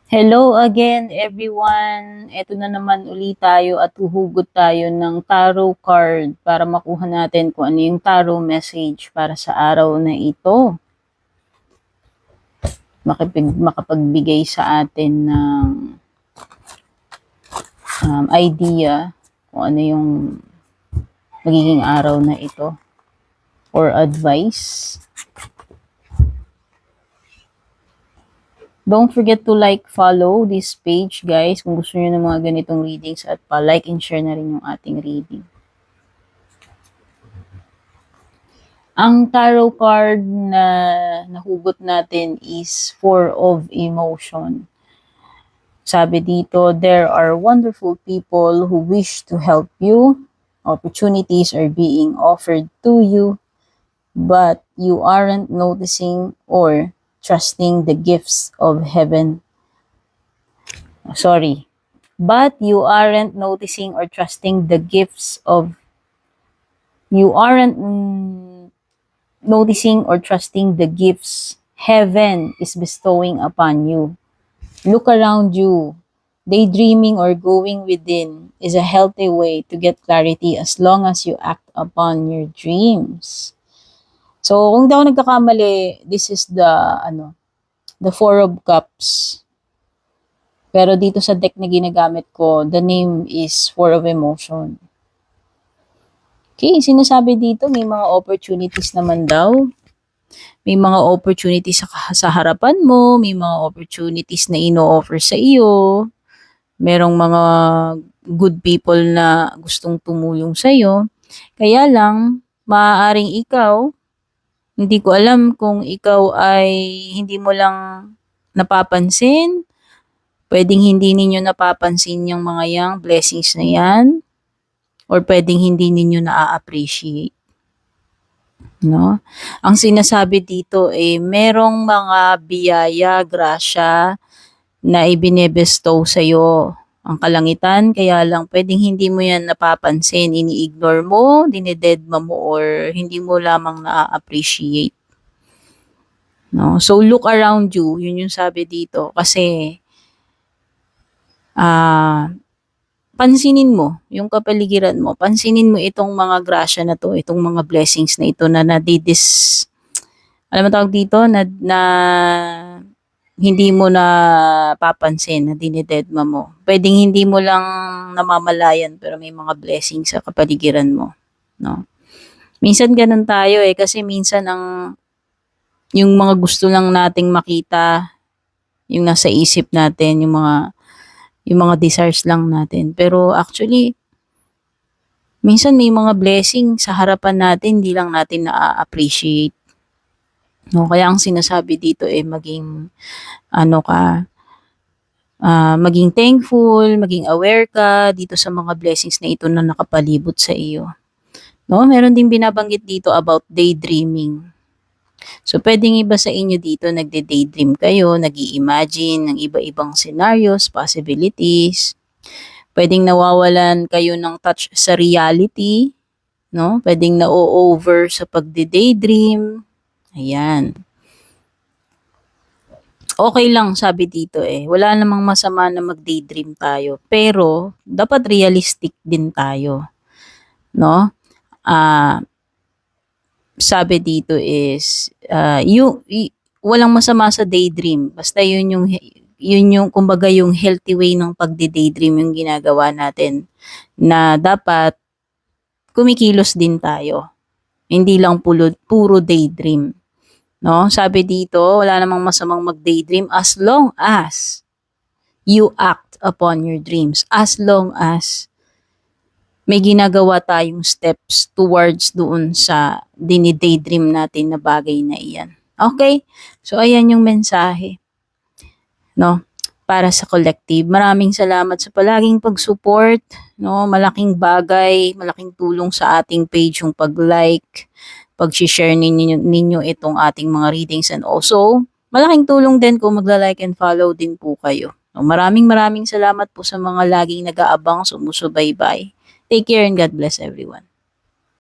Hello again everyone. Ito na naman uli tayo at huhugot tayo ng tarot card para makuha natin kung ano yung tarot message para sa araw na ito. Makapagbigay sa atin ng idea kung ano yung magiging araw na ito or advice. Don't forget to like, follow this page, guys, kung gusto niyo ng mga ganitong readings at pa-like and share na rin yung ating reading. Ang tarot card na nahugot natin is Four of Emotion. Sabi dito, there are wonderful people who wish to help you. Opportunities are being offered to you, but you aren't noticing or trusting the gifts of heaven. But you aren't noticing or trusting the gifts of heaven is bestowing upon you. Look around you. Daydreaming or going within is a healthy way to get clarity as long as you act upon your dreams. So, kung di ako nagkakamali, this is the Four of Cups. Pero dito sa deck na ginagamit ko, the name is Four of Emotion. Okay, sinasabi dito, may mga opportunities naman daw. May mga opportunities sa harapan mo, may mga opportunities na ino-offer sa iyo. Merong mga good people na gustong tumulong sa iyo. Kaya lang, maaaring ikaw, hindi ko alam kung ikaw ay hindi mo lang napapansin. Pwedeng hindi ninyo napapansin yung mga yang blessings na yan. Or pwedeng hindi ninyo na-appreciate. No? Ang sinasabi dito merong mga biyaya, grasya na ibinebestow sa'yo ang kalangitan, kaya lang pwedeng hindi mo yan napapansin, ini-ignore mo, dinededma mo, or hindi mo lamang na-appreciate. No? So, look around you, yun yung sabi dito, kasi pansinin mo yung kapaligiran mo, pansinin mo itong mga grasya na to, itong mga blessings na ito na alam mo tawag dito, na hindi mo na papansin, na dinededma mo. Pwedeng hindi mo lang namamalayan, pero may mga blessings sa kapaligiran mo. No? Minsan ganun tayo kasi minsan yung mga gusto lang nating makita, yung nasa isip natin, yung mga desires lang natin. Pero actually, minsan may mga blessing sa harapan natin, hindi lang natin na-appreciate. No, kaya ang sinasabi dito maging maging thankful, maging aware ka dito sa mga blessings na ito na nakapalibot sa iyo. No, meron din binabanggit dito about daydreaming. So, pwedeng iba sa inyo dito nagde-daydream kayo, nag-i-imagine ng iba-ibang scenarios, possibilities. Pwedeng nawawalan kayo ng touch sa reality, no? Pwedeng na-over sa pagde-daydream. Ayan. Okay lang sabi dito wala namang masama na mag-daydream tayo, pero dapat realistic din tayo, no? Sabi dito is walang masama sa daydream, basta yun yung kumbaga yung healthy way ng pagde-daydream yung ginagawa natin, na dapat kumikilos din tayo, hindi lang puro daydream. No? Sabi dito, wala namang masamang mag-daydream as long as you act upon your dreams. As long as may ginagawa tayong steps towards doon sa dini-daydream natin na bagay na iyan. Okay? So, ayan yung mensahe. No? Para sa collective. Maraming salamat sa palaging pag-support. No? Malaking bagay, malaking tulong sa ating page yung pag-like, pag-share ninyo itong ating mga readings, and also malaking tulong din kung magla-like and follow din po kayo. Maraming salamat po sa mga laging nag-aabang, sumusubaybay. Take care and God bless everyone.